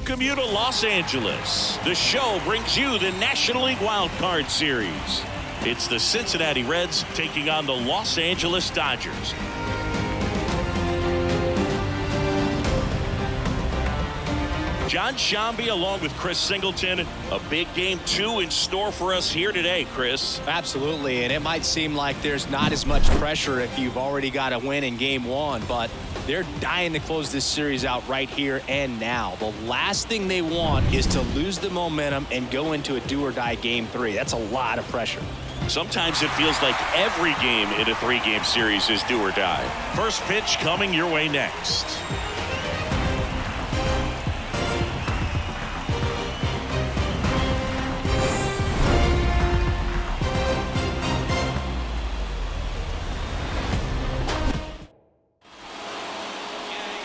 welcome you to Los Angeles. The show brings you the National League Wild Card Series. It's the Cincinnati Reds taking on the Los Angeles Dodgers. John Shambi along with Chris Singleton. A big game 2 in store for us here today, Chris. Absolutely, and it might seem like there's not as much pressure if you've already got a win in game 1, but they're dying to close this series out right here and now. The last thing they want is to lose the momentum and go into a do-or-die game 3. That's a lot of pressure. Sometimes it feels like every game in a 3-game series is do or die. First pitch coming your way next.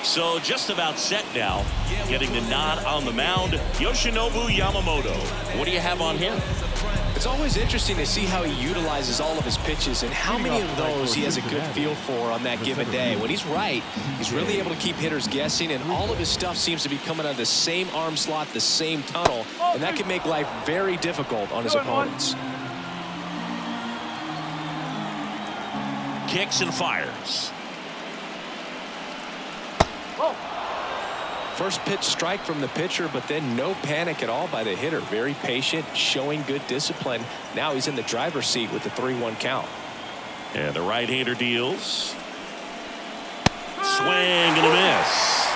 So just about set now, getting the nod on the mound, Yoshinobu Yamamoto. What do you have on him? It's always interesting to see how he utilizes all of his pitches and how many of those he has a good feel for on that given day. When he's right, he's really able to keep hitters guessing, and all of his stuff seems to be coming out of the same arm slot, the same tunnel, and that can make life very difficult on his opponents. Kicks and fires. First pitch strike from the pitcher, but then no panic at all by the hitter. Very patient, showing good discipline. Now he's in the driver's seat with the 3-1 count. And the right-hander deals. Swing and a miss.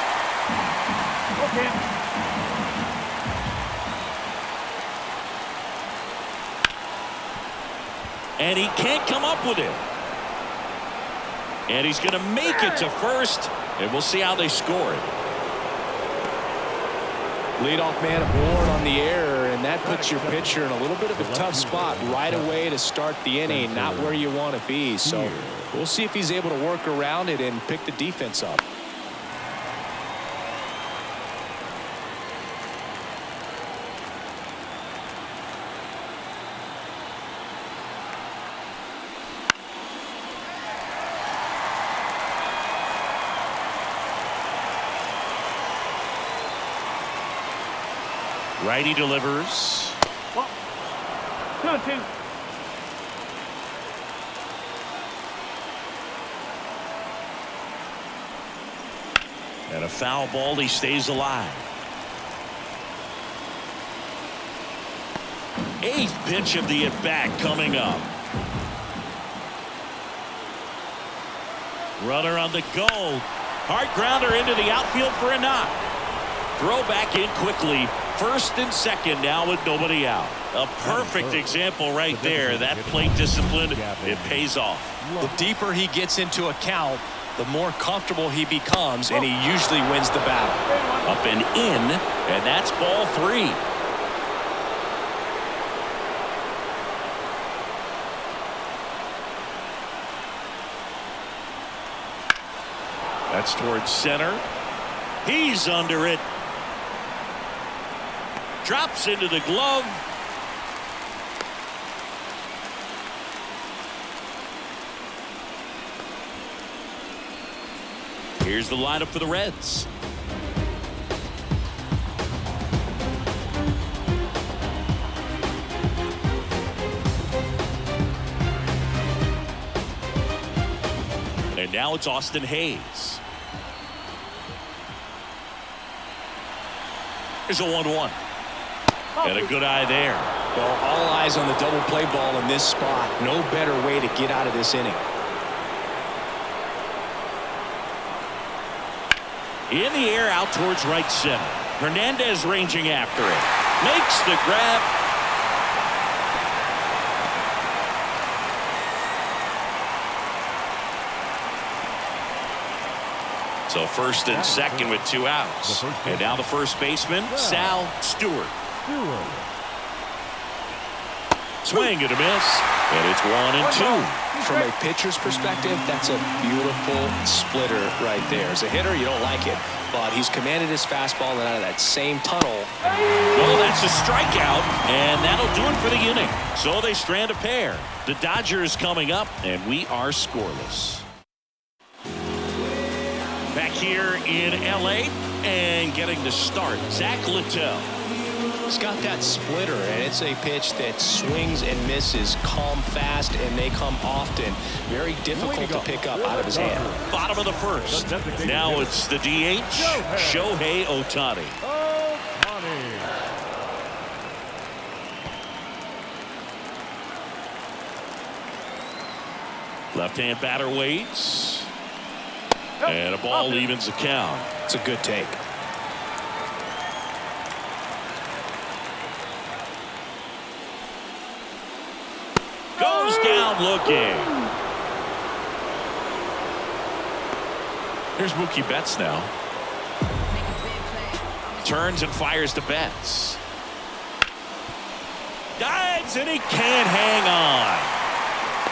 Okay. And he can't come up with it. And he's going to make it to first, and we'll see how they score it. Leadoff man aboard on the error, and that puts your pitcher in a little bit of a tough spot right away to start the inning, not where you want to be. So we'll see if he's able to work around it and pick the defense up. Righty delivers. 2-2. And a foul ball. He stays alive. 8th pitch of the at-bat coming up. Runner on the go. Hard grounder into the outfield for a knock. Throw back in quickly. First and second now with nobody out. A perfect example right there. That plate discipline, it pays off. The deeper he gets into a count, the more comfortable he becomes, and he usually wins the battle. Up and in, and that's ball 3. That's towards center. He's under it. Drops into the glove. Here's the lineup for the Reds. And now it's Austin Hayes. Here's a 1-1. And a good eye there. Well, all eyes on the double play ball in this spot. No better way to get out of this inning. In the air out towards right center. Hernandez ranging after it. Makes the grab. So first and second with 2 outs. And now the first baseman, Sal Stewart. Swing and a miss. And it's 1-2. From a pitcher's perspective, that's a beautiful splitter right there. As a hitter, you don't like it, but he's commanded his fastball and out of that same tunnel. Well, that's a strikeout, and that'll do it for the inning. So they strand a pair. The Dodgers coming up, and we are scoreless. Back here in L.A., And getting the start, Zach Littell. He's got that splitter, and it's a pitch that swings and misses, come fast, and they come often. Very difficult to pick up out of his hand. Bottom of the first. Now it's the DH, Shohei Ohtani. Left-hand batter waits. And a ball evens the count. It's a good take. Goes down looking. Here's Mookie Betts now. Turns and fires to Betts. Dives and he can't hang on.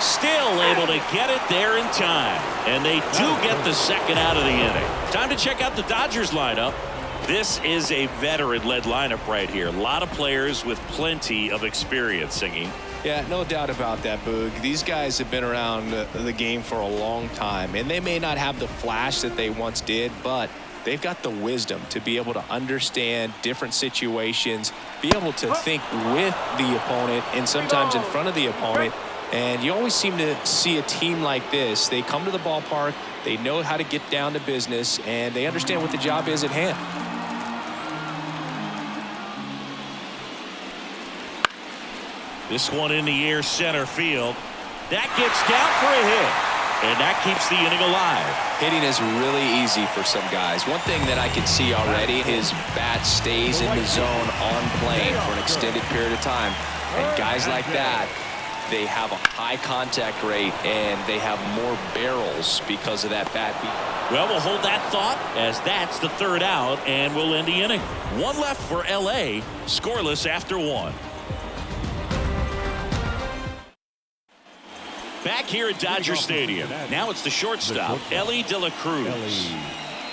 Still able to get it there in time. And they do get the second out of the inning. Time to check out the Dodgers lineup. This is a veteran-led lineup right here. A lot of players with plenty of experience singing. Yeah, no doubt about that, Boog. These guys have been around the game for a long time, and they may not have the flash that they once did, but they've got the wisdom to be able to understand different situations, be able to think with the opponent and sometimes in front of the opponent. And you always seem to see a team like this. They come to the ballpark, they know how to get down to business, and they understand what the job is at hand. This one in the air center field. That gets down for a hit. And that keeps the inning alive. Hitting is really easy for some guys. One thing that I can see already, his bat stays in the zone on plane for an extended period of time. And guys like that, they have a high contact rate and they have more barrels because of that bat beat. Well, we'll hold that thought as that's the third out and we'll end the inning. One left for LA, scoreless after one. Back here at Dodger Stadium. Now it's the shortstop, Elly De La Cruz.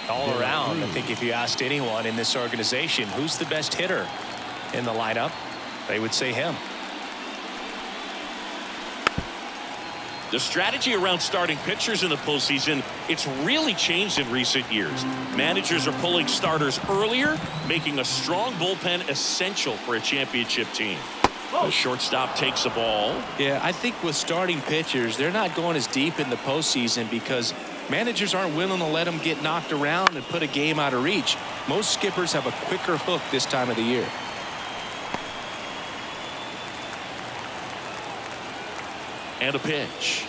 All around, I think if you asked anyone in this organization who's the best hitter in the lineup, they would say him. The strategy around starting pitchers in the postseason, it's really changed in recent years. Managers are pulling starters earlier, making a strong bullpen essential for a championship team. The shortstop takes the ball. Yeah, I think with starting pitchers, they're not going as deep in the postseason because managers aren't willing to let them get knocked around and put a game out of reach. Most skippers have a quicker hook this time of the year. And a pitch.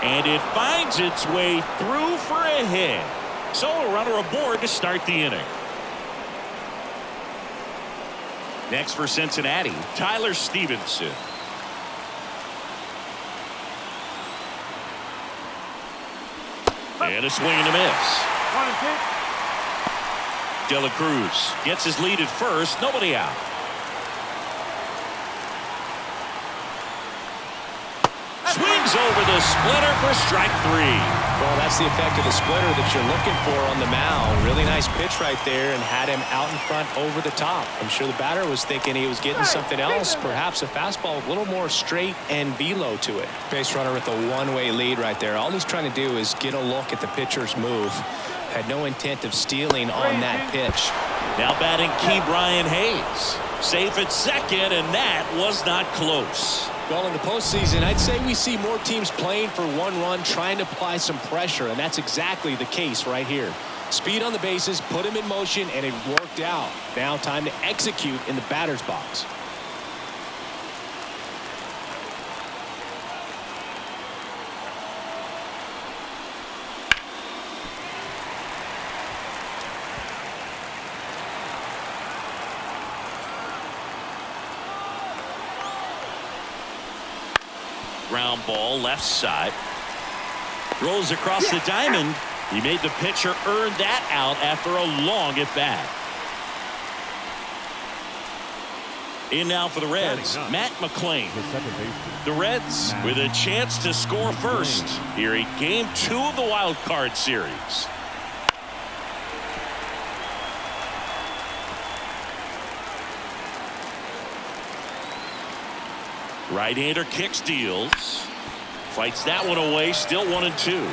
And it finds its way through for a hit. So a runner aboard to start the inning. Next for Cincinnati, Tyler Stevenson. And a swing and a miss. De La Cruz gets his lead at first, nobody out. Swings over the splitter for strike three. Well, that's the effect of the splitter that you're looking for on the mound. Really nice pitch right there and had him out in front over the top. I'm sure the batter was thinking he was getting something else, perhaps a fastball, a little more straight and velo to it. Base runner with a one-way lead right there. All he's trying to do is get a look at the pitcher's move. Had no intent of stealing on that pitch. Now batting Key Brian Hayes. Safe at second, and that was not close. Well, in the postseason, I'd say we see more teams playing for one run, trying to apply some pressure, and that's exactly the case right here. Speed on the bases, put him in motion, and it worked out. Now time to execute in the batter's box. Ground ball left side. Rolls across the diamond. He made the pitcher earn that out after a long at bat. In now for the Reds, Matt McClain. The Reds with a chance to score first here in Game 2 of the Wild Card Series. Right-hander kicks, deals. Fights that one away, still 1-2.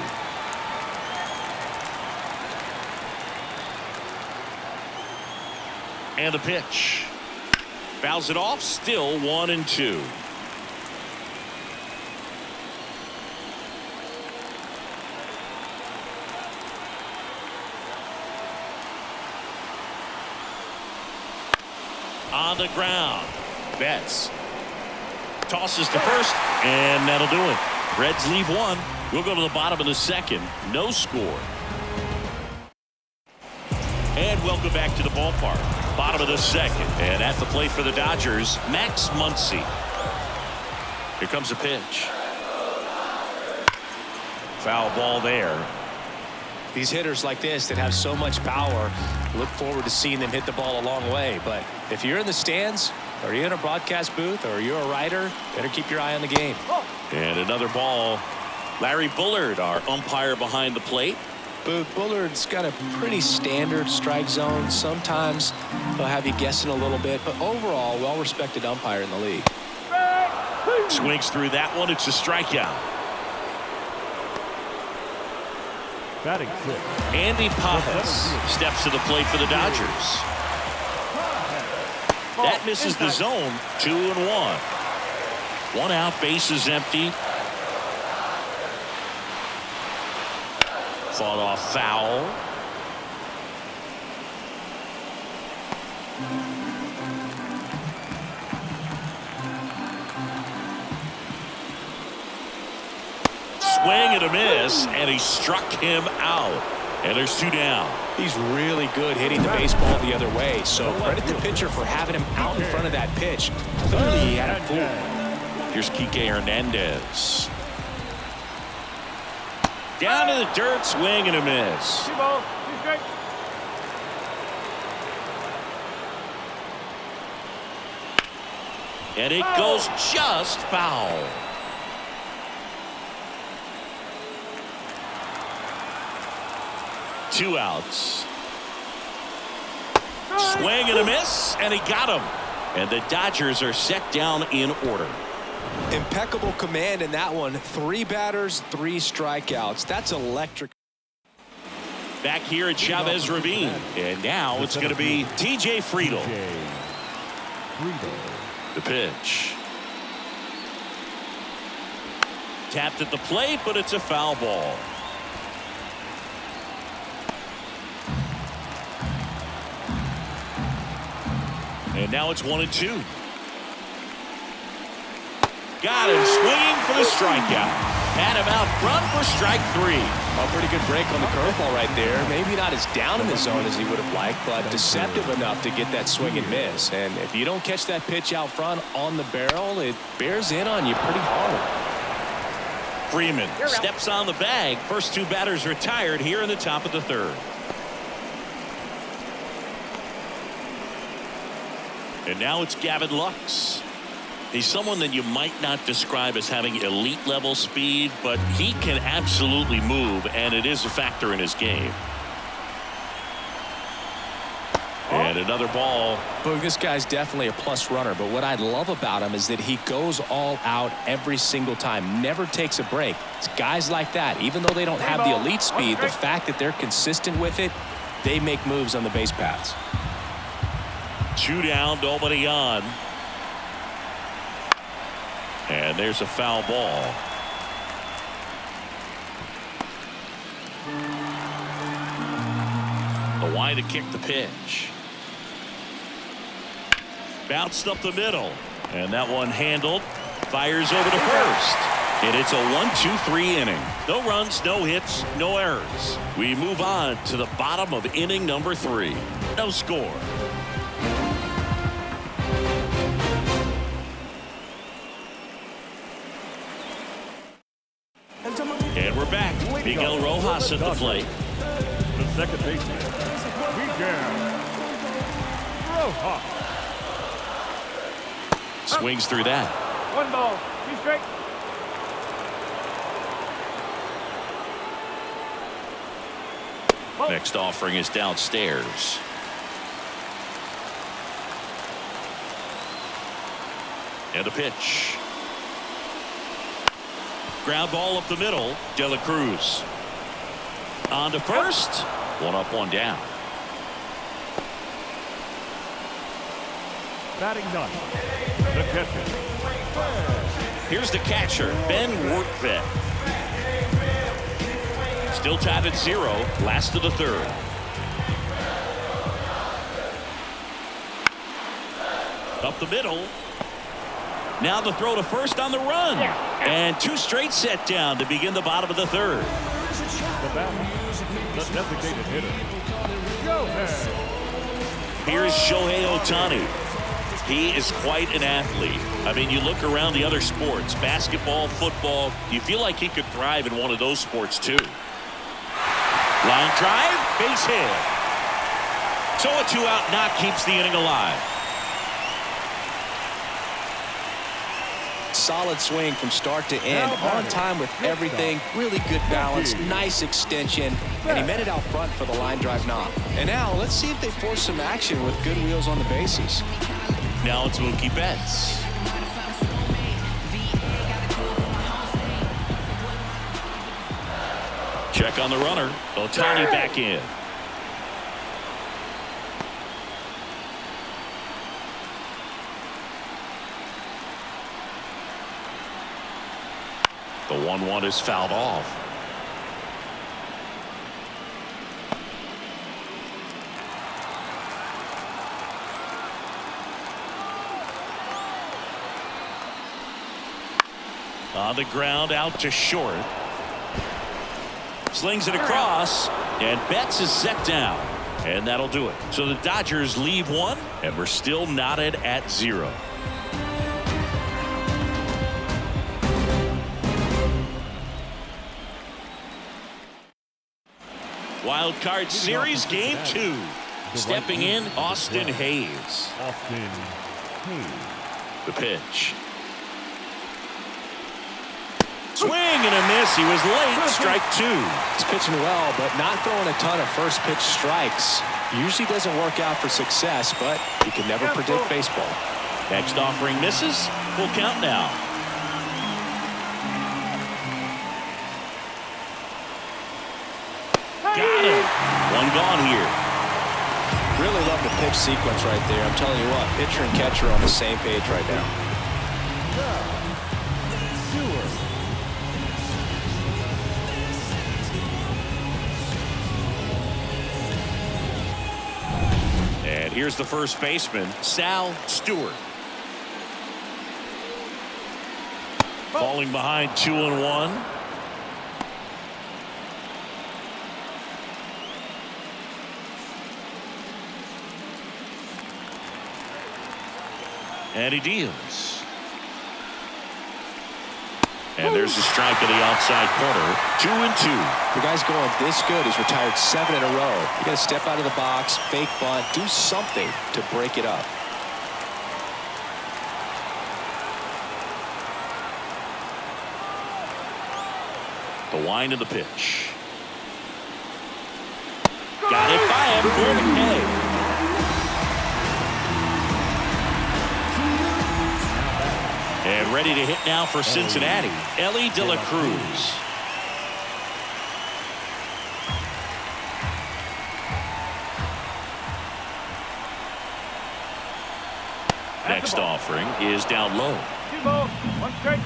And the pitch. Fouls it off. Still 1-2. On the ground. Betts tosses to first, and that'll do it. Reds leave one. We'll go to the bottom of the second. No score. And welcome back to the ballpark. Bottom of the second. And at the plate for the Dodgers, Max Muncy. Here comes a pitch. Foul ball there. These hitters like this that have so much power, look forward to seeing them hit the ball a long way. But if you're in the stands, or you're in a broadcast booth, or you're a writer, better keep your eye on the game. And another ball. Larry Bullard, our umpire behind the plate. Bullard's got a pretty standard strike zone. Sometimes he'll have you guessing a little bit, but overall, well-respected umpire in the league. Swings through that one. It's a strikeout. Batting fifth. Andy Pappas steps to the plate for the Dodgers. That misses the zone. 2-1. One out, bases empty. Fought off foul. Swing and a miss, and he struck him out. And there's two down. He's really good hitting the baseball the other way, so credit the pitcher for having him out in front of that pitch. Clearly he had him fooled. Here's Kike Hernandez. Down to the dirt, swing and a miss. And it goes just foul. Two outs. Swing and a miss, and he got him. And the Dodgers are set down in order. Impeccable command in that one. 3 batters, 3 strikeouts. That's electric. Back here at Chavez Ravine. And now it's going to be TJ Friedl. The pitch. Tapped at the plate, but it's a foul ball. And now it's 1-2. Got him swinging for the strikeout. Had him out front for strike 3. A pretty good break on the curveball right there. Maybe not as down in the zone as he would have liked, but deceptive enough to get that swing and miss. And if you don't catch that pitch out front on the barrel, it bears in on you pretty hard. Freeman steps on the bag. First 2 batters retired here in the top of the third. And now it's Gavin Lux. He's someone that you might not describe as having elite level speed, but he can absolutely move, and it is a factor in his game. And another ball. Boog, this guy's definitely a plus runner, but what I love about him is that he goes all out every single time, never takes a break. It's guys like that, even though they don't have the elite speed, the fact that they're consistent with it, they make moves on the base paths. 2 down, nobody on. And there's a foul ball. A wide to kick the pitch. Bounced up the middle. And that one handled. Fires over to first. And it's a 1-2-3 inning. No runs, no hits, no errors. We move on to the bottom of inning number 3. No score. And we're back. Miguel Rojas at the plate. The second baseman, Miguel Rojas. Swings through that. 1 ball. He's straight. Next offering is downstairs. And a pitch. Ground ball up the middle. De La Cruz. On to first. 1 up, 1 down. Batting ninth, the catcher. Here's the catcher, Ben Workvet. Still tied at 0, last of the third. Up the middle. Now the throw to first on the run. And 2 straight set down to begin the bottom of the third. The batter, the designated hitter. Go ahead. Here's Shohei Ohtani. He is quite an athlete. I mean, you look around the other sports, basketball, football, you feel like he could thrive in one of those sports too. Line drive, base hit. So a 2-out knock keeps the inning alive. Solid swing from start to end, on time with everything, really good balance, nice extension, and he met it out front for the line drive knock. And now let's see if they force some action with good wheels on the bases. Now it's Mookie Betts. Check on the runner. Ohtani back in. The 1-1 is fouled off. On the ground, out to short. Slings it across, and Betts is set down. And that'll do it. So the Dodgers leave 1, and we're still knotted at 0. Wild Card Series Game 2. Stepping in, Austin Hayes. The pitch. Swing and a miss. He was late. Strike 2. He's pitching well, but not throwing a ton of first pitch strikes. Usually doesn't work out for success, but you can never predict baseball. Next offering misses. Full count now. Got him. 1 gone here. Really love the pitch sequence right there. I'm telling you what, pitcher and catcher are on the same page right now. And here's the first baseman, Sal Stewart. Falling behind 2-1. And he deals. And there's a strike to the outside corner. 2-2. The guy's going this good. He's retired 7 in a row. You got to step out of the box, fake bunt, do something to break it up. The wind of the pitch. Got it by him for McKay. And ready to hit now for Cincinnati, Ellie De La Cruz. Next offering is down low. 2 balls, 1 strike.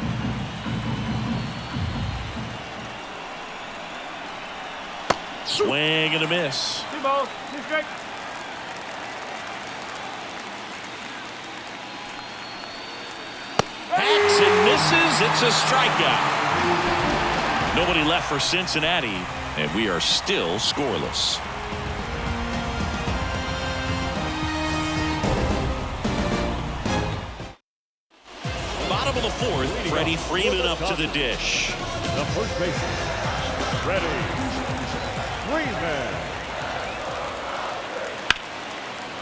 Swing and a miss. 2 balls, 2 strikes. Hacks and misses. It's a strikeout. Nobody left for Cincinnati, and we are still scoreless. Bottom of the 4th, Freddie Freeman up to the dish. The first baseman, Freddie Freeman.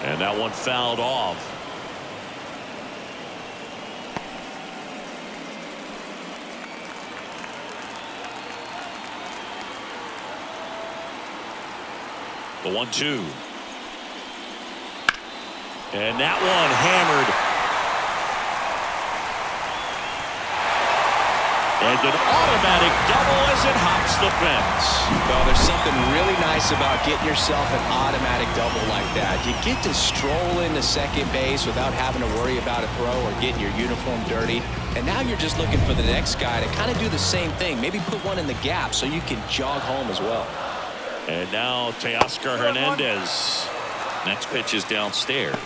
And that one fouled off. The 1-2. And that one hammered. And an automatic double as it hops the fence. Well, there's something really nice about getting yourself an automatic double like that. You get to stroll into second base without having to worry about a throw or getting your uniform dirty. And now you're just looking for the next guy to kind of do the same thing. Maybe put one in the gap so you can jog home as well. And now Teoscar Hernandez. Next pitch is downstairs.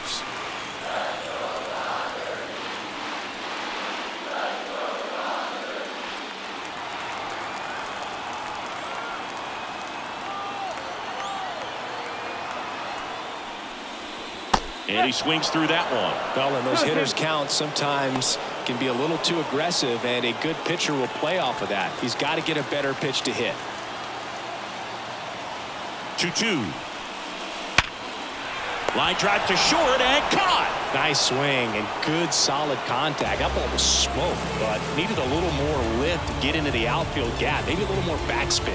And he swings through that one. Well, and those hitters count sometimes can be a little too aggressive, and a good pitcher will play off of that. He's got to get a better pitch to hit. 2-2. Line drive to short and caught. Nice swing and good solid contact. That ball was smoked, but needed a little more lift to get into the outfield gap. Maybe a little more backspin.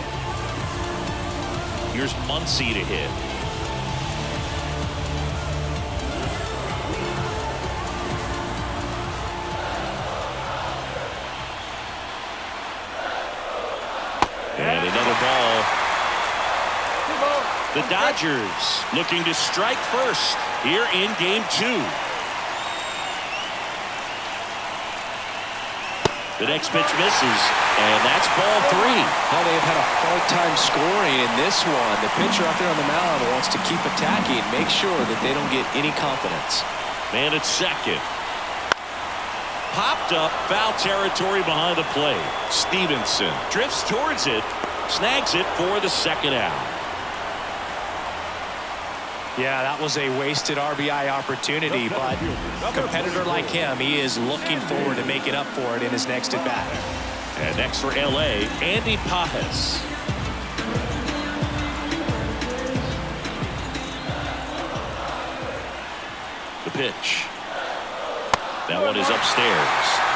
Here's Muncy to hit. And another ball. The Dodgers looking to strike first here in game 2. The next pitch misses, and that's ball 3. Well, they've had a hard time scoring in this one. The pitcher out there on the mound wants to keep attacking, make sure that they don't get any confidence. Man at second. Popped up, foul territory behind the plate. Stevenson drifts towards it, snags it for the second out. Yeah, that was a wasted RBI opportunity, but a competitor like him, he is looking forward to making up for it in his next at-bat. And next for L.A., Andy Pajes. The pitch. That one is upstairs.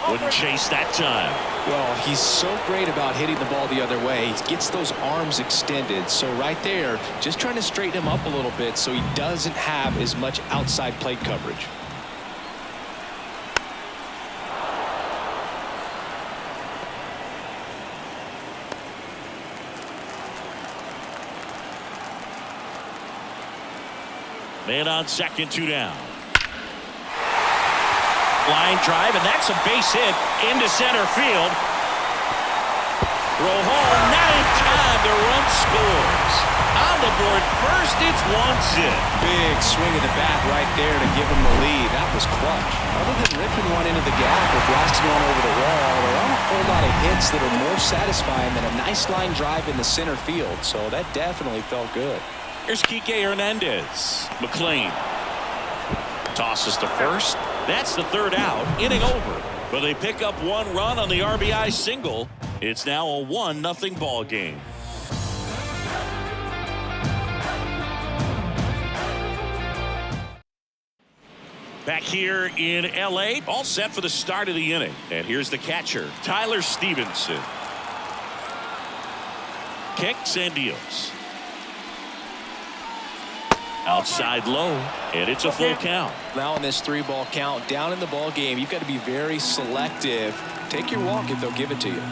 Wouldn't chase that time. Well, he's so great about hitting the ball the other way. He gets those arms extended. So right there, just trying to straighten him up a little bit so he doesn't have as much outside plate coverage. Man on second, 2 down. Line drive, and that's a base hit into center field. Throw home, not in time. The run scores. On the board first, it's 1-0. Big swing of the bat right there to give him the lead. That was clutch. Other than ripping one into the gap or blasting one over the wall, there aren't a whole lot of hits that are more satisfying than a nice line drive in the center field. So that definitely felt good. Here's Kike Hernandez. McLean tosses to first. That's the third out. Inning over. But they pick up 1 run on the RBI single. It's now a 1-0 ball game. Back here in L.A., all set for the start of the inning. And here's the catcher, Tyler Stevenson. Kicks and deals. Outside low, and it's a full count. Now in this 3-ball count, down in the ball game, you've got to be very selective. Take your walk if they'll give it to you.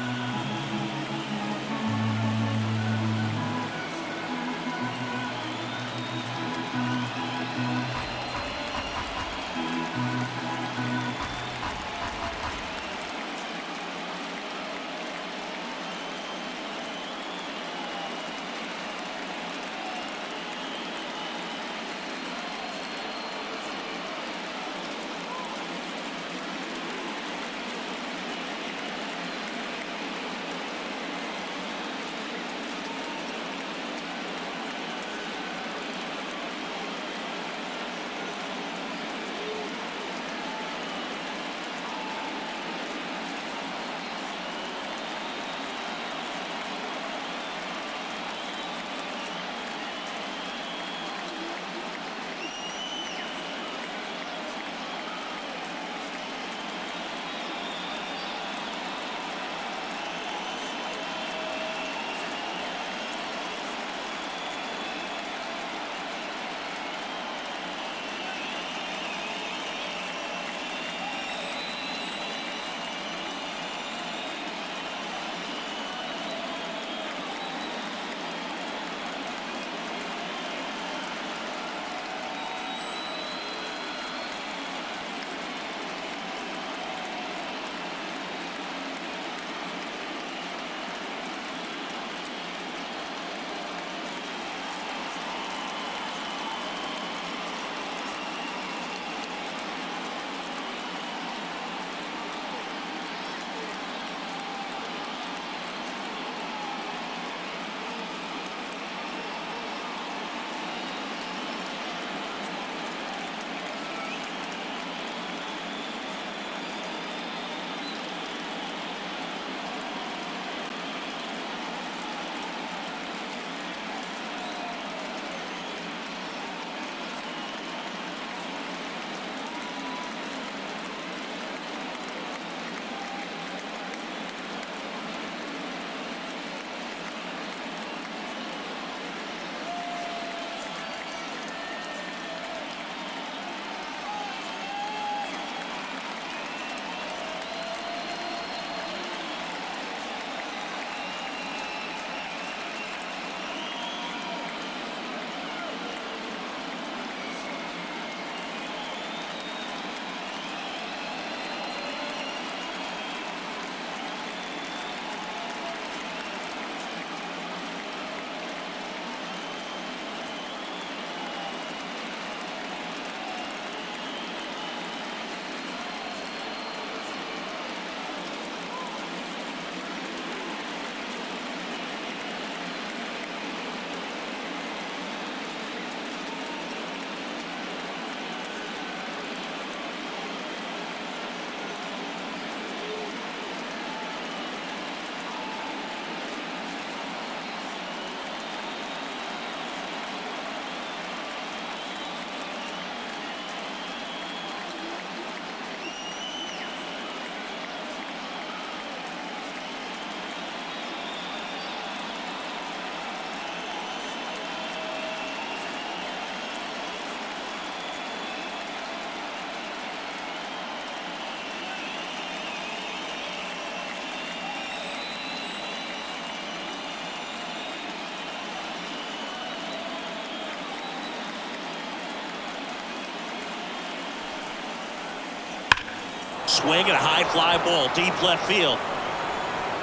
Swing and a high fly ball deep left field.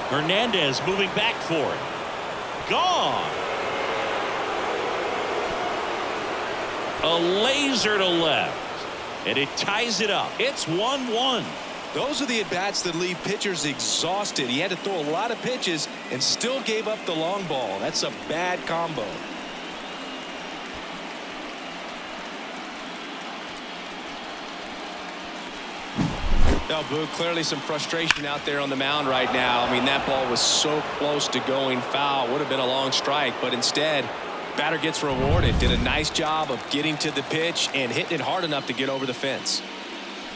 Hernandez moving back for it. Gone. A laser to left. And it ties it up. It's 1-1. Those are the at-bats that leave pitchers exhausted. He had to throw a lot of pitches and still gave up the long ball. That's a bad combo. Now, Boo, clearly some frustration out there on the mound right now. I mean, that ball was so close to going foul. Would have been a long strike, but instead, batter gets rewarded. Did a nice job of getting to the pitch and hitting it hard enough to get over the fence.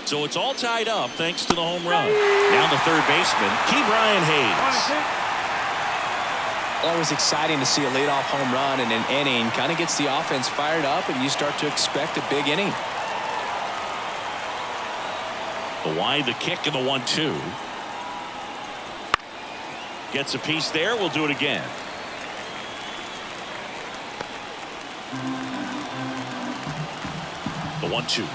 So it's all tied up thanks to the home run. Now the third baseman, Brian Hayes. Always exciting to see a leadoff home run in an inning. Kind of gets the offense fired up, and you start to expect a big inning. The wide, the kick, and the 1-2. Gets a piece there. We'll do it again. The 1-2.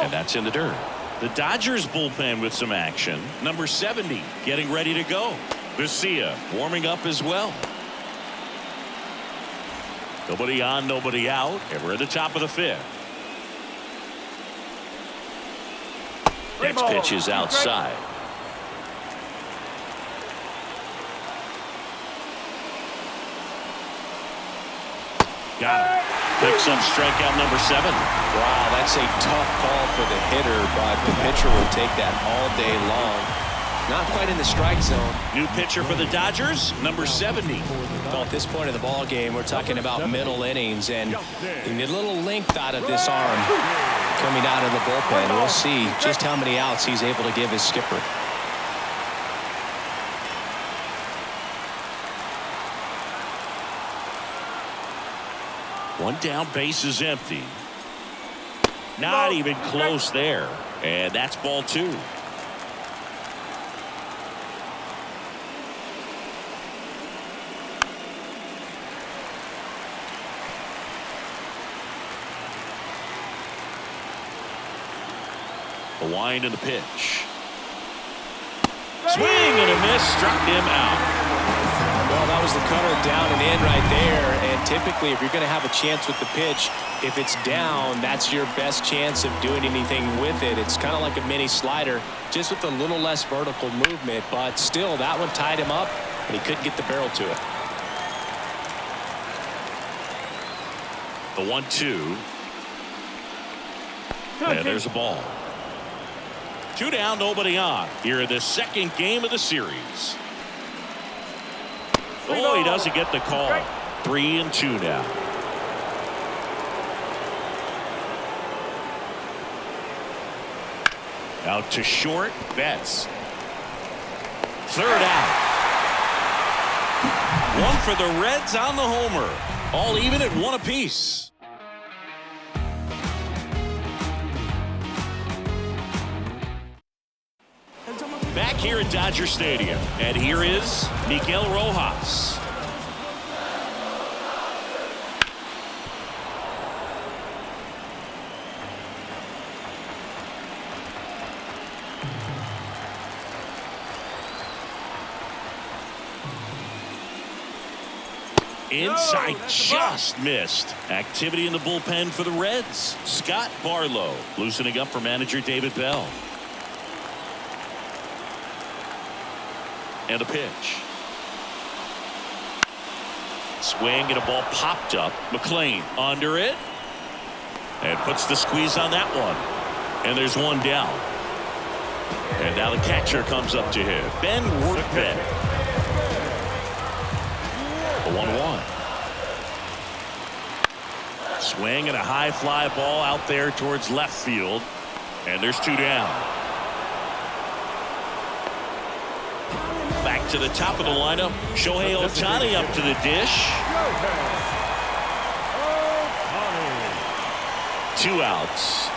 And that's in the dirt. The Dodgers bullpen with some action. Number 70 getting ready to go. Vesia warming up as well. Nobody on, nobody out. And we're at the top of the fifth. Next pitch is outside. Got him. Picks up strikeout number 7. Wow, that's a tough call for the hitter, but the pitcher will take that all day long. Not quite in the strike zone. New pitcher for the Dodgers, number 70. So at this point of the ball game, we're talking about middle innings, and you need a little length out of this arm coming out of the bullpen. We'll see just how many outs he's able to give his skipper. One down, base is empty. Not even close there. And that's ball 2. The wind and the pitch. Swing and a miss, struck him out. Well, that was the cutter down and in right there. And typically, if you're going to have a chance with the pitch, if it's down, that's your best chance of doing anything with it. It's kind of like a mini slider, just with a little less vertical movement. But still, that one tied him up, and he couldn't get the barrel to it. The 1-2. And there's a ball. 2 down, nobody on. Here in the second game of the series. Oh, he doesn't get the call. 3-2 now. Out to short. Betts. Third out. One for the Reds on the homer. All even at 1 apiece. Back here at Dodger Stadium, and here is Miguel Rojas. Inside, just missed. Activity in the bullpen for the Reds. Scott Barlow loosening up for manager David Bell. And a pitch. Swing and a ball popped up. McLean under it. And puts the squeeze on that one. And there's one down. And now the catcher comes up to him. Ben Workman. The 1-1. Swing and a high fly ball out there towards left field. And there's 2 down. Back to the top of the lineup. Shohei Ohtani up to the dish. 2 outs.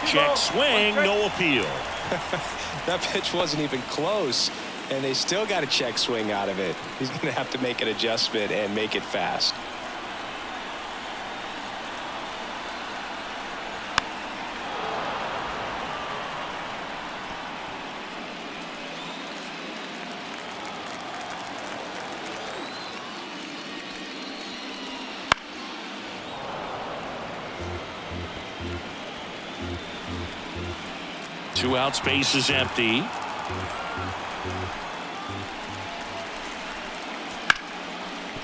Check swing, no appeal. That pitch wasn't even close, and they still got a check swing out of it. He's going to have to make an adjustment and make it fast. Two outs, base is empty.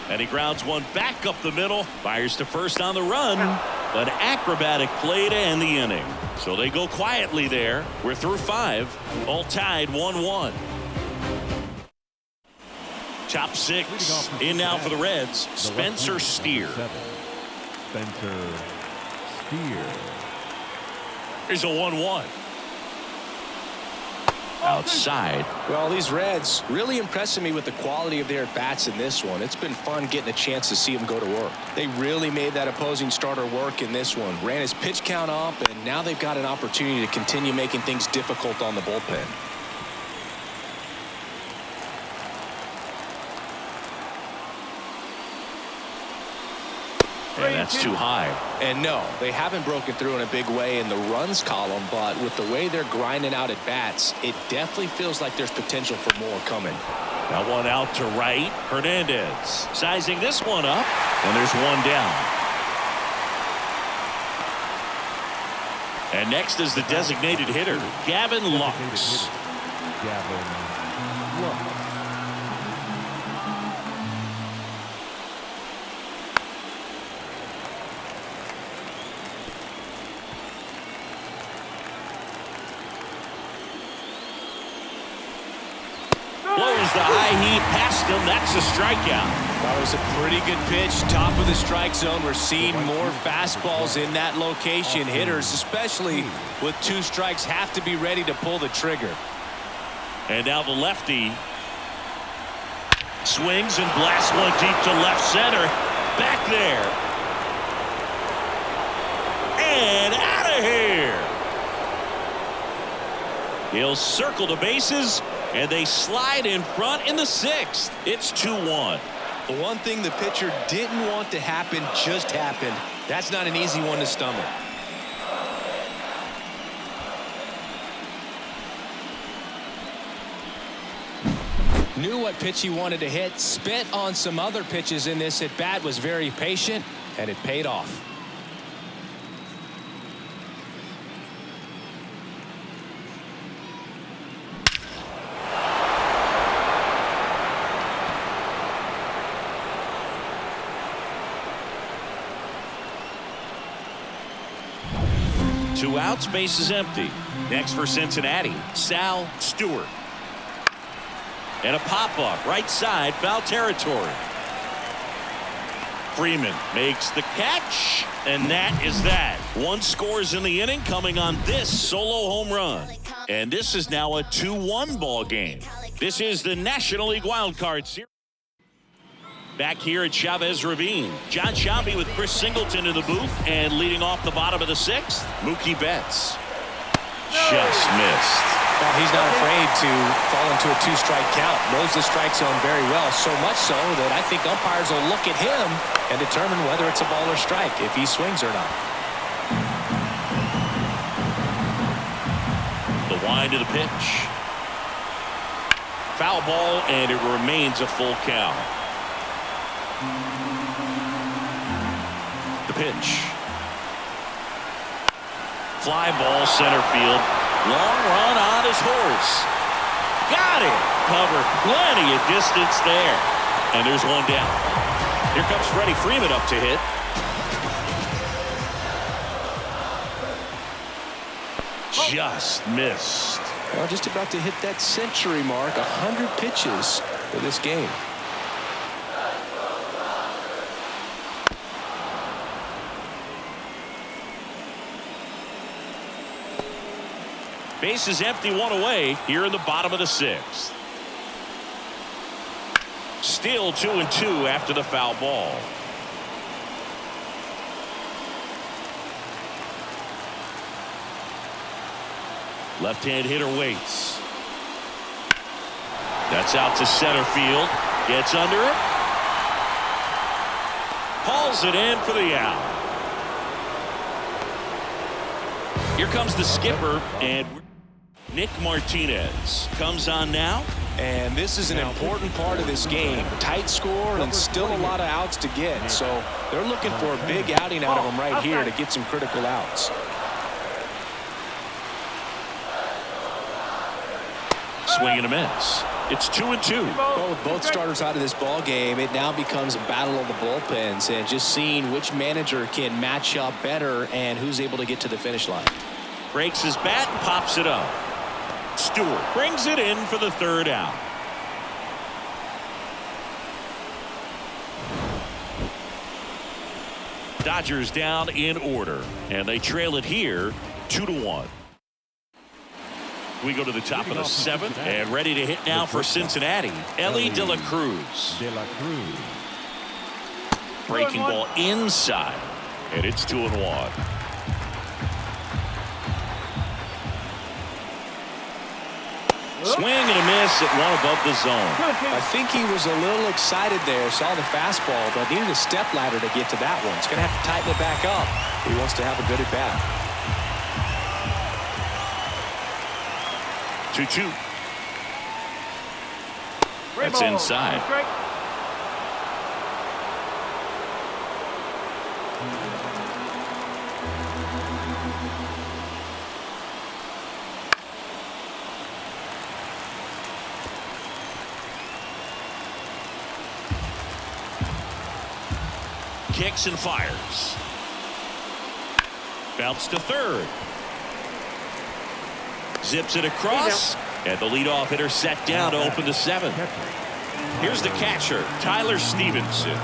And he grounds one back up the middle. Fires to first on the run. An acrobatic play to end the inning. So they go quietly there. We're through 5. All tied 1-1. Top 6 in now for the Reds. Spencer Steer. Spencer Steer. Here's a 1-1. Outside. Well, these Reds really impressing me with the quality of their at-bats in this one. It's been fun getting a chance to see them go to work. They really made that opposing starter work in this one. Ran his pitch count up, and now they've got an opportunity to continue making things difficult on the bullpen. And that's too high. And no, they haven't broken through in a big way in the runs column, but with the way they're grinding out at bats, it definitely feels like there's potential for more coming. That one out to right. Hernandez sizing this one up, and there's one down. And next is the designated hitter, Gavin Lux. Gavin Lux. Blows the high heat past him. That's a strikeout. That was a pretty good pitch. Top of the strike zone. We're seeing more fastballs in that location. Hitters, especially with 2 strikes, have to be ready to pull the trigger. And now the lefty swings and blasts one deep to left center. Back there. And out of here. He'll circle the bases. And they slide in front in the 6th. It's 2-1. The one thing the pitcher didn't want to happen just happened. That's not an easy one to stomach. Knew what pitch he wanted to hit. Spent on some other pitches in this at bat. Was very patient, and it paid off. Two outs, base is empty. Next for Cincinnati, Sal Stewart. And a pop-up, right side, foul territory. Freeman makes the catch, and that is that. 1 scores in the inning, coming on this solo home run. And this is now a 2-1 ball game. This is the National League Wild Card Series. Back here at Chavez Ravine, John Sciambi with Chris Singleton in the booth, and leading off the bottom of the 6th, Mookie Betts. Just missed. Well, he's not afraid to fall into a 2-strike count. Knows the strike zone very well, so much so that I think umpires will look at him and determine whether it's a ball or strike, if he swings or not. The wind of the pitch. Foul ball, and it remains a full count. The pitch. Fly ball, center field. Long run on his horse. Got it. Cover plenty of distance there. And there's one down. Here comes Freddie Freeman up to hit. Just missed. Well, just about to hit that century mark. 100 pitches for this game. Base is empty, 1 away here in the bottom of the 6th. Still 2-2 after the foul ball. Left-hand hitter waits. That's out to center field. Gets under it. Hauls it in for the out. Here comes the skipper, and Nick Martinez comes on now. And this is an important part of this game. Tight score and still a lot of outs to get. So they're looking for a big outing out of him right here to get some critical outs. Swing and a miss. It's 2-2. Well, with both starters out of this ball game, it now becomes a battle of the bullpens and just seeing which manager can match up better and who's able to get to the finish line. Breaks his bat and pops it up. Stewart brings it in for the third out. Dodgers down in order, and they trail it here 2-1. We go to the top of the seventh and ready to hit now for Cincinnati. Ellie De La Cruz. Breaking ball inside, and it's 2-1. Swing and a miss at one above the zone. I think he was a little excited there, saw the fastball, but needed a step ladder to get to that one. He's going to have to tighten it back up. He wants to have a good at bat. 2-2. That's inside. Kicks and fires. Bounce to third. Zips it across, and the leadoff hitter set down to open the seventh. Here's the catcher, Tyler Stevenson.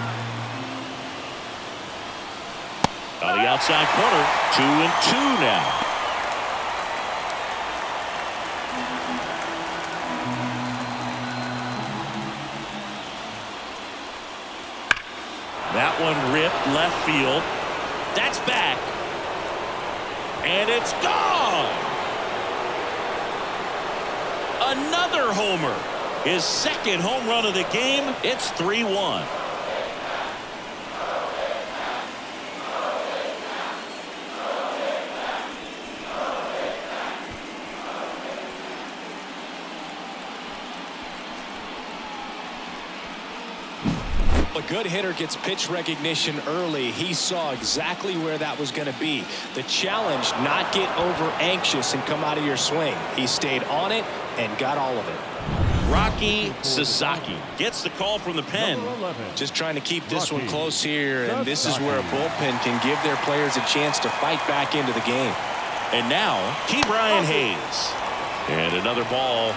On the outside corner, 2-2 now. That one ripped left field. That's back. And it's gone. Another homer. His second home run of the game. It's 3-1. A good hitter gets pitch recognition early. He saw exactly where that was going to be. The challenge, not get over anxious and come out of your swing. He stayed on it and got all of it. Rocky Sasaki gets the call from the pen. Just trying to keep this one close here, and this is where a bullpen can give their players a chance to fight back into the game. And now, Ke'Bryan Hayes. And another ball.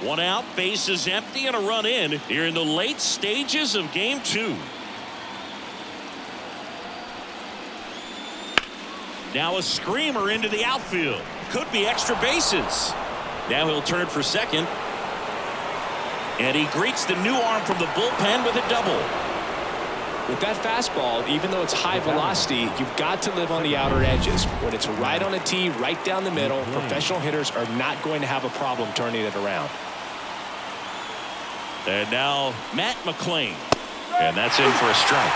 One out, bases empty, and a run in here in the late stages of game 2. Now a screamer into the outfield. Could be extra bases. Now he'll turn for second. And he greets the new arm from the bullpen with a double. With that fastball, even though it's high velocity, you've got to live on the outer edges. When it's right on a tee, right down the middle, professional hitters are not going to have a problem turning it around. And now Matt McClain. And that's in for a strike.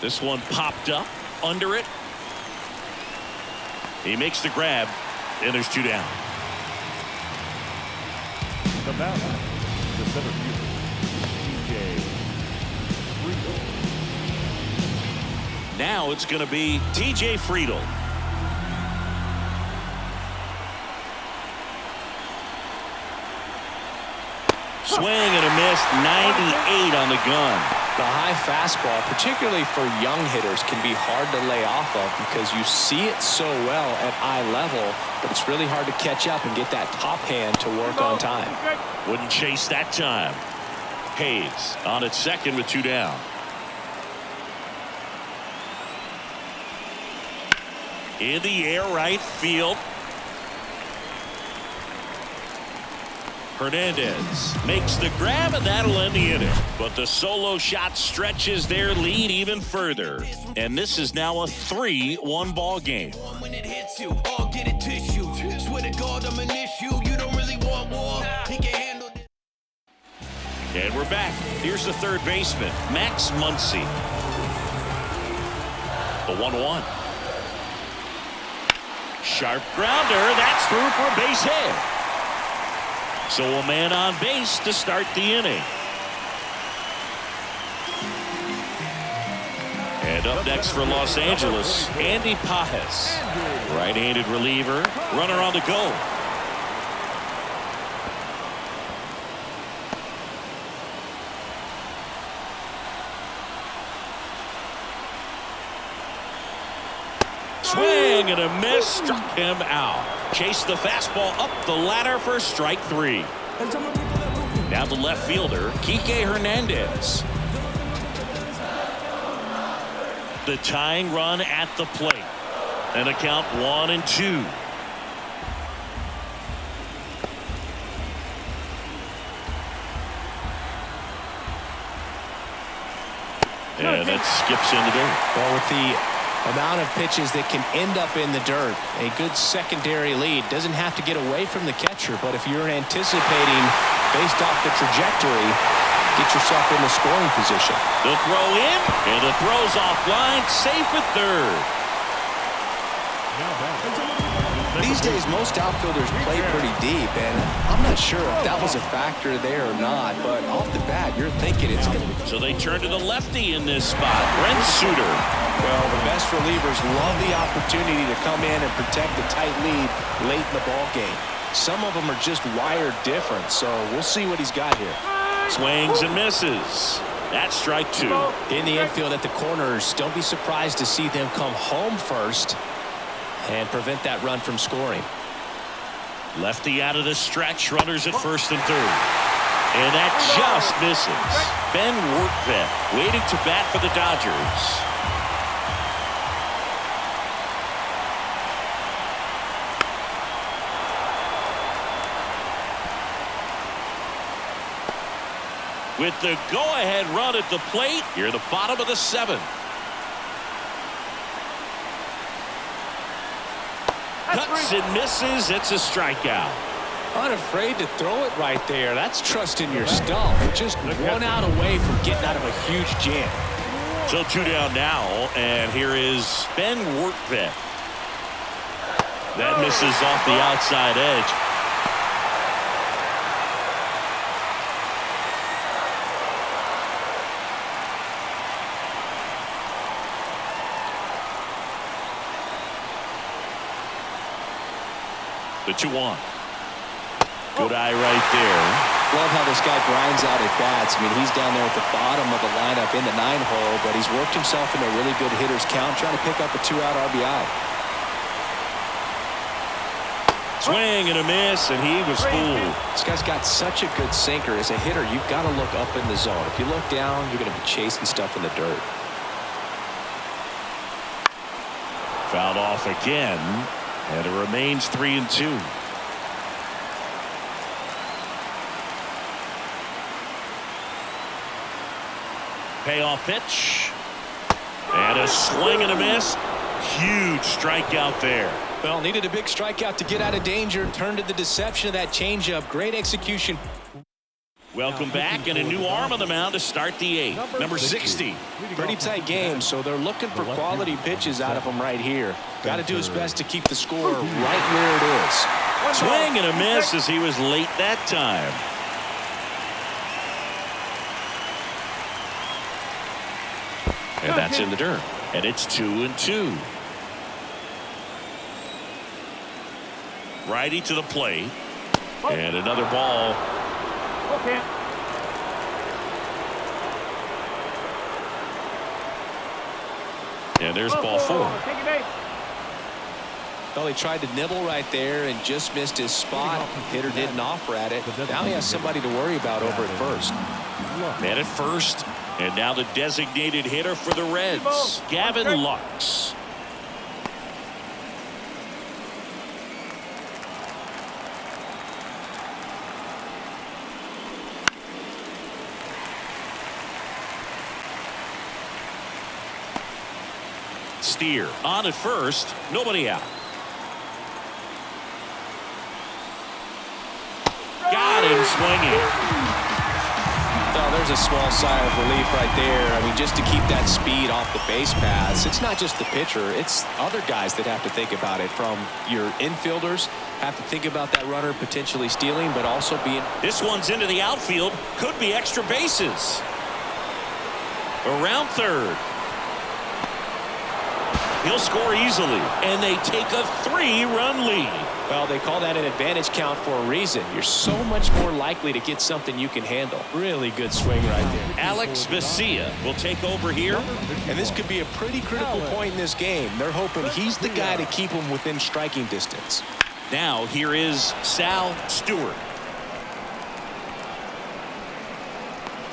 This one popped up under it. He makes the grab, and there's 2 down. The batter, the center fielder, TJ Friedl. Now it's going to be TJ Friedl. Swing and a miss, 98 on the gun. The high fastball, particularly for young hitters, can be hard to lay off of because you see it so well at eye level, but it's really hard to catch up and get that top hand to work on time. Wouldn't chase that time. Hayes on at second with 2 down. In the air right field. Hernandez makes the grab, and that'll end the inning. But the solo shot stretches their lead even further. And this is now a 3-1 ball game. When it hits you, all get it tissue. Swear to God, I'm an issue. You don't really want war. He can handle it. And we're back. Here's the third baseman, Max Muncy. The 1-1. Sharp grounder. That's through for a base hit. So a man on base to start the inning. And up next for Los Angeles, Andy Pages. Right-handed reliever. Runner on the go. Swing and a miss, struck him out. Chased the fastball up the ladder for strike 3. Now the left fielder, Kike Hernandez. The tying run at the plate. And a count 1-2. And that skips into dirt. Well, with the amount of pitches that can end up in the dirt, a good secondary lead. Doesn't have to get away from the catcher, but if you're anticipating based off the trajectory, get yourself in the scoring position. The throw in, and the throw's offline, safe at third. These days, most outfielders play pretty deep, and I'm not sure if that was a factor there or not, but off the bat, you're thinking it's going to be. So they turn to the lefty in this spot, Brent Suter. Well, the best relievers love the opportunity to come in and protect the tight lead late in the ball game. Some of them are just wired different, so we'll see what he's got here. Swings and misses. That's strike 2. In the infield at the corners, don't be surprised to see them come home first and prevent that run from scoring. Lefty out of the stretch, runners at first and third. And that just misses. Ben Workvet waiting to bat for the Dodgers. With the go-ahead run at the plate, you're the bottom of the 7th. Cuts and misses. It's a strikeout. Unafraid to throw it right there. That's trusting your stump. Just one out away from getting out of a huge jam. So 2 down now, and here is Ben Workvet. That misses off the outside edge. The 2-1. Good eye right there. Love how this guy grinds out at bats. I mean, he's down there at the bottom of the lineup in the 9-hole, but he's worked himself into a really good hitter's count, trying to pick up a 2-out RBI. Swing and a miss, and he was fooled. This guy's got such a good sinker. As a hitter, you've got to look up in the zone. If you look down, you're going to be chasing stuff in the dirt. Fouled off again, and it remains 3-2. Payoff pitch. And a swing and a miss. Huge strikeout there. Well, needed a big strikeout to get out of danger. Turned to the deception of that changeup. Great execution. Welcome back, and a new arm on the mound to start the 8th. Number 60. Pretty tight game, so they're looking for quality pitches out of him right here. Got to do his best to keep the score right where it is. Swing and a miss as he was late that time. And that's in the dirt. And it's 2-2. Righty to the plate. And another ball. Okay. And there's ball 4. Well, he tried to nibble right there and just missed his spot. Hitter didn't offer at it. Now he has somebody to worry about over at first. Man at first. And now the designated hitter for the Reds, Gavin Lux. Steer on at first, nobody out. Got him swinging. Well, there's a small sigh of relief right there. I mean, just to keep that speed off the base paths. It's not just the pitcher. It's other guys that have to think about it. From your infielders, have to think about that runner potentially stealing, but also being... This one's into the outfield. Could be extra bases. Around third. He'll score easily, and they take a 3-run lead. Well, they call that an advantage count for a reason. You're so much more likely to get something you can handle. Really good swing right there. Alex Vesia will take over here. And this could be a pretty critical point in this game. They're hoping he's the guy to keep them within striking distance. Now here is Sal Stewart.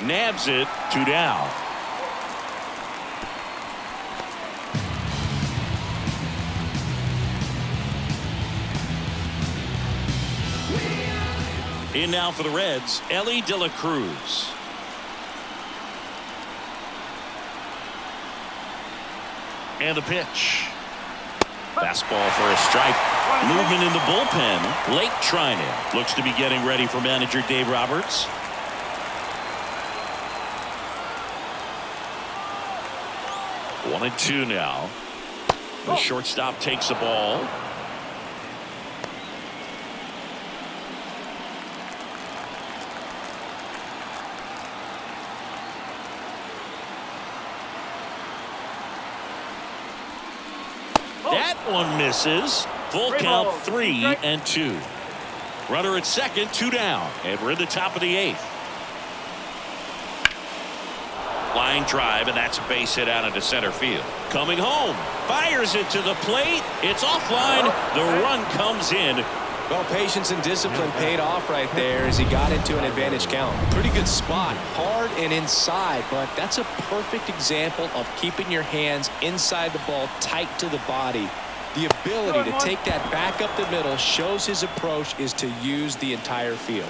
Nabs it, 2 down. In now for the Reds, Ellie De La Cruz. And the pitch. Fastball for a strike. Movement in the bullpen. Lake Trinan looks to be getting ready for manager Dave Roberts. One and two now. The shortstop takes the ball. That one misses. Full count, 3-2. Runner at second, 2 down. And we're in the top of the 8th. Line drive, and that's a base hit out into center field. Coming home. Fires it to the plate. It's offline. The run comes in. Well, patience and discipline paid off right there as he got into an advantage count. Pretty good spot. Hard and inside, but that's a perfect example of keeping your hands inside the ball, tight to the body. The ability to take that back up the middle shows his approach is to use the entire field.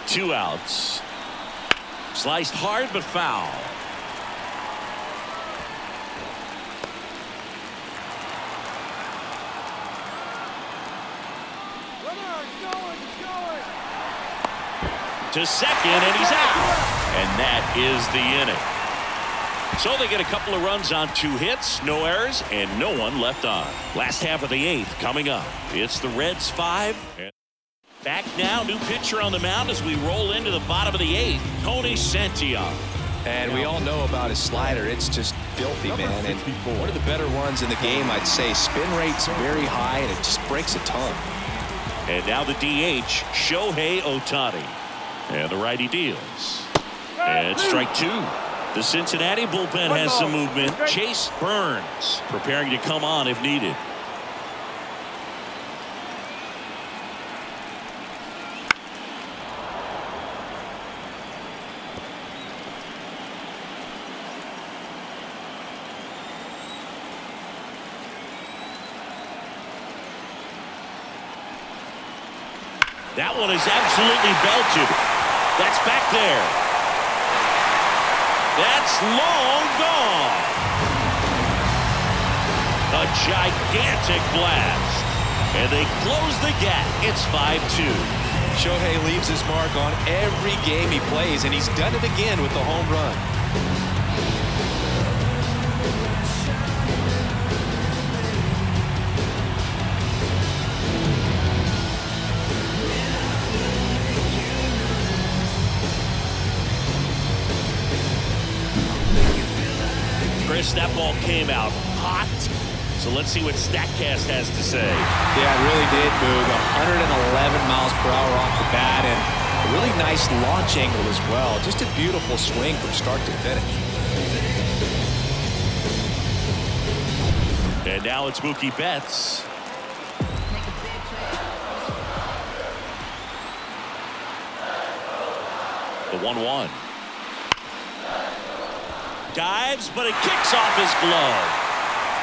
Two outs. Sliced hard but foul. To second, and he's out. And that is the inning. So they get a couple of runs on 2 hits, no errors, and no one left on. Last half of the 8th coming up. It's the Reds 5. Back now, new pitcher on the mound as we roll into the bottom of the 8th. Tony Santillan. And we all know about his slider. It's just filthy, man. And one of the better ones in the game, I'd say. Spin rate's very high, and it just breaks a ton. And now the DH, Shohei Ohtani. And the righty deals. And strike 2. The Cincinnati bullpen has some movement. Chase Burns preparing to come on if needed. That one is absolutely belted. That's back there. That's long gone. A gigantic blast. And they close the gap. It's 5-2. Shohei leaves his mark on every game he plays, and he's done it again with the home run. Chris, that ball came out hot. So let's see what StatCast has to say. Yeah, it really did, Boog. 111 miles per hour off the bat, and a really nice launch angle as well. Just a beautiful swing from start to finish. And now it's Mookie Betts. The 1-1. Dives, but it kicks off his glove.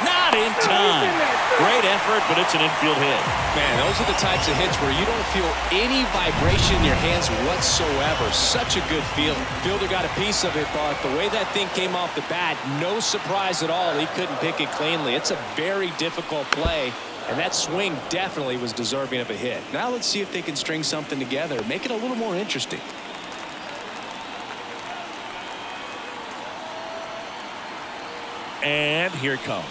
Not in time. Great effort, but it's an infield hit. Man, those are the types of hits where you don't feel any vibration in your hands whatsoever. Such a good feeling. Fielder got a piece of it, but the way that thing came off the bat, no surprise at all. He couldn't pick it cleanly. It's a very difficult play, and that swing definitely was deserving of a hit. Now let's see if they can string something together, make it a little more interesting. And here it comes.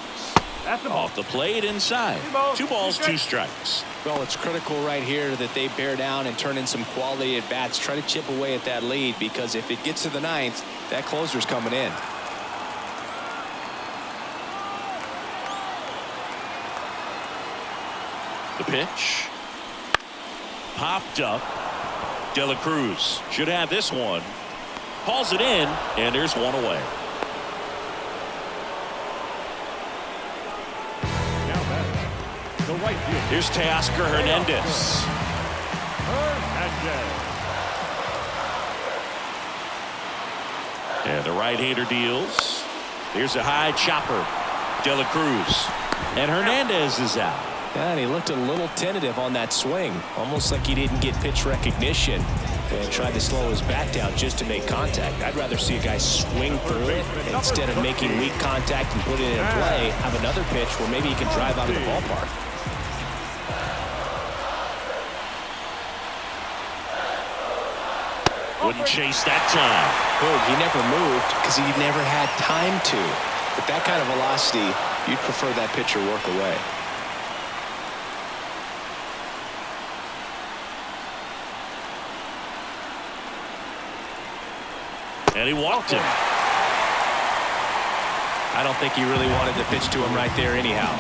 Off the plate inside. 2 balls, 2 strikes. Well, it's critical right here that they bear down and turn in some quality at bats. Try to chip away at that lead, because if it gets to the 9th, that closer's coming in. The pitch. Popped up. De La Cruz should have this one. Hauls it in, and there's one away. The right field. Here's Teoscar Hernandez. And the right-hander deals. Here's a high chopper. De La Cruz. And Hernandez is out. And he looked a little tentative on that swing, almost like he didn't get pitch recognition and tried to slow his bat down just to make contact. I'd rather see a guy swing through it instead of making weak contact and put it in play, have another pitch where maybe he can drive out of the ballpark. Wouldn't chase that time. Boom, he never moved because he never had time to. With that kind of velocity, you'd prefer that pitcher work away. And he walked him. I don't think he really wanted to pitch to him right there anyhow.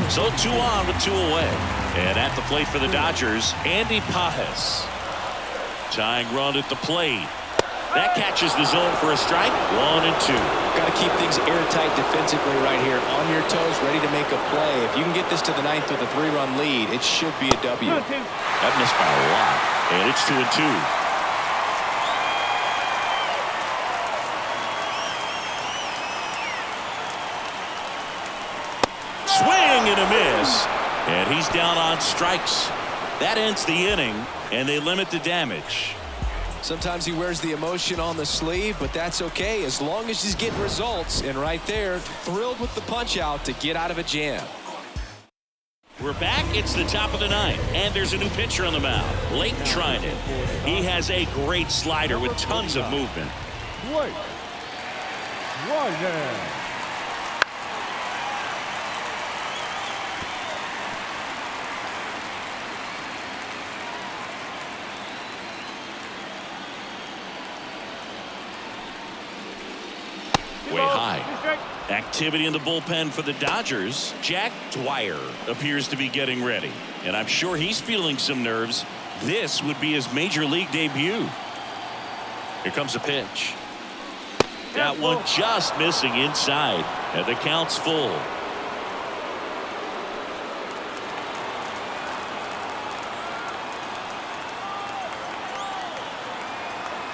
So 2 on with 2 away. And at the plate for the Dodgers, Andy Pajes. Tying run at the plate. That catches the zone for a strike. 1 and 2. Got to keep things airtight defensively right here. On your toes, ready to make a play. If you can get this to the 9th with a 3-run lead, it should be a W. That missed by a lot. And it's 2 and 2. Swing and a miss, and he's down on strikes. That ends the inning, and they limit the damage. Sometimes he wears the emotion on the sleeve, but that's okay as long as he's getting results. And right there, thrilled with the punch out to get out of a jam. We're back. It's the top of the 9th, and there's a new pitcher on the mound. Leighton Trinan. He has a great slider with tons of movement. Wait. Ryan. Way high. Activity in the bullpen for the Dodgers. Jack Dwyer appears to be getting ready, and I'm sure he's feeling some nerves. This would be his major league debut. Here comes a pitch. That one just missing inside, and the count's full.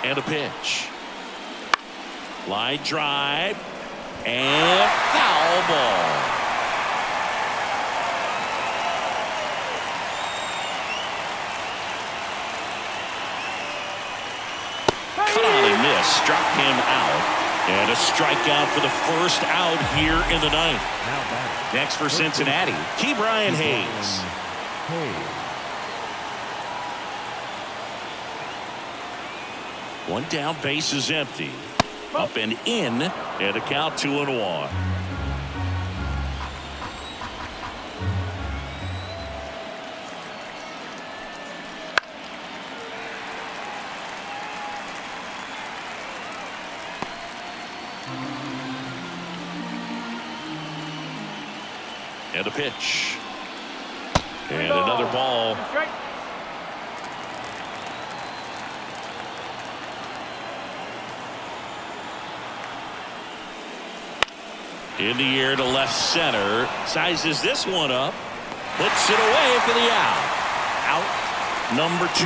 And a pitch. Line drive and foul ball. Cut on and miss, struck him out, and a strikeout for the first out here in the 9th. Next for Cincinnati, Ke'Bryan Hayes. One down, base is empty. Up and in, and a count 2-1. And a pitch. And another ball. In the air to left center. Sizes this one up. Puts it away for the out. Out number 2.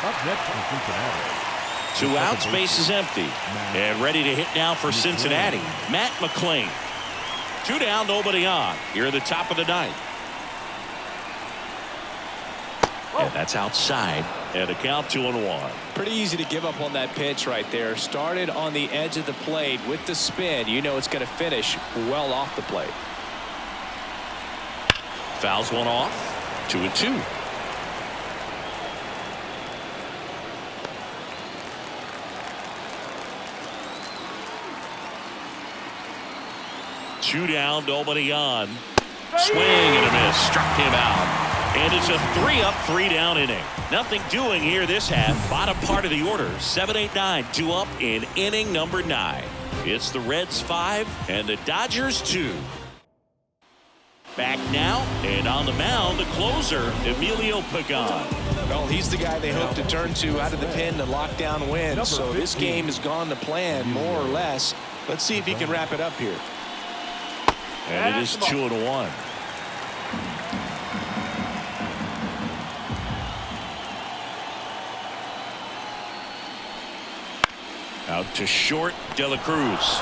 Up next from Cincinnati, 2 outs, base is empty. And ready to hit now for Cincinnati, Matt McClain. 2 down, nobody on. Here at the top of the ninth. And that's outside. And a count 2-1. Pretty easy to give up on that pitch right there. Started on the edge of the plate with the spin. You know it's going to finish well off the plate. Fouls one off. 2-2. Two down, nobody on. Swing and a miss. Struck him out. And it's a 3-up, 3-down inning. Nothing doing here this half. Bottom part of the order. 7-8-9. 2 up in inning number 9. It's the Reds 5 and the Dodgers 2. Back now and on the mound, the closer, Emilio Pagan. Well, he's the guy they hope to turn to out of the pen to lock down wins. So this game has gone to plan more or less. Let's see if he can wrap it up here. And it is 2-1. Out to short, De La Cruz.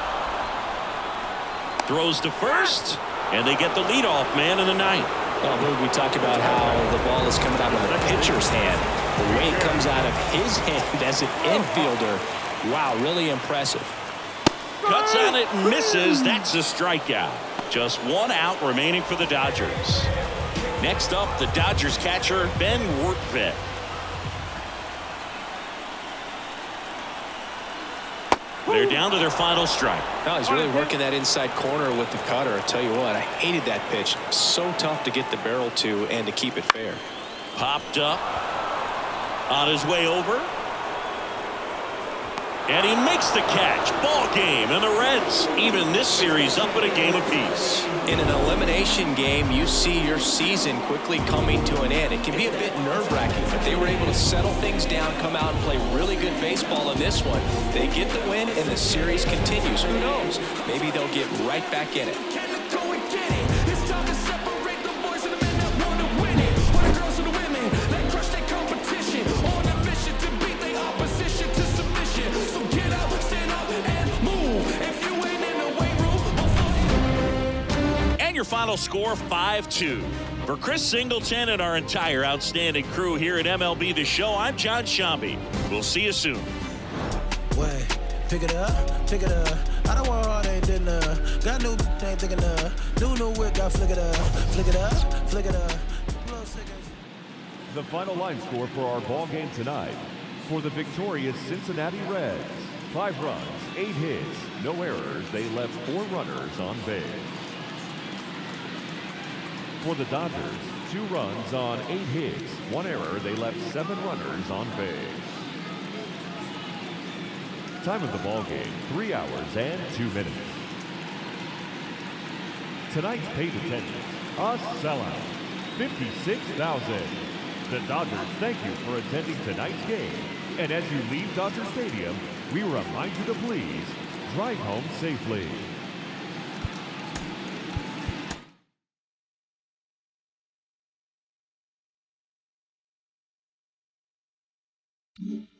Throws to first, and they get the leadoff man in the ninth. Well, we talk about how the ball is coming out of the pitcher's hand. The way it comes out of his hand as an infielder. Wow, really impressive. Cuts on it and misses. That's a strikeout. Just 1 out remaining for the Dodgers. Next up, the Dodgers catcher, Ben Wertvet. They're down to their final strike. No, he's really working that inside corner with the cutter. I tell you what, I hated that pitch. So tough to get the barrel to and to keep it fair. Popped up on his way over. And he makes the catch. Ball game. And the Reds even this series up at a game apiece. In an elimination game, you see your season quickly coming to an end. It can be a bit nerve-wracking, but they were able to settle things down, come out and play really good baseball in this one. They get the win, and the series continues. Who knows? Maybe they'll get right back in it. Your final score 5-2. For Chris Singleton and our entire outstanding crew here at MLB The Show, I'm John Shambi. We'll see you soon. Wait, pick it up. I don't want all that dinner. Got new ain't thinking new whip, got flick it up. The final line score for our ball game tonight. For the victorious Cincinnati Reds, 5 runs, 8 hits, no errors. They left 4 runners on base. For the Dodgers, 2 runs on 8 hits, 1 error. They left 7 runners on base. Time of the ball game, 3 hours and 2 minutes. Tonight's paid attendance, a sellout, 56,000. The Dodgers thank you for attending tonight's game. And as you leave Dodger Stadium, we remind you to please drive home safely. Mm-hmm.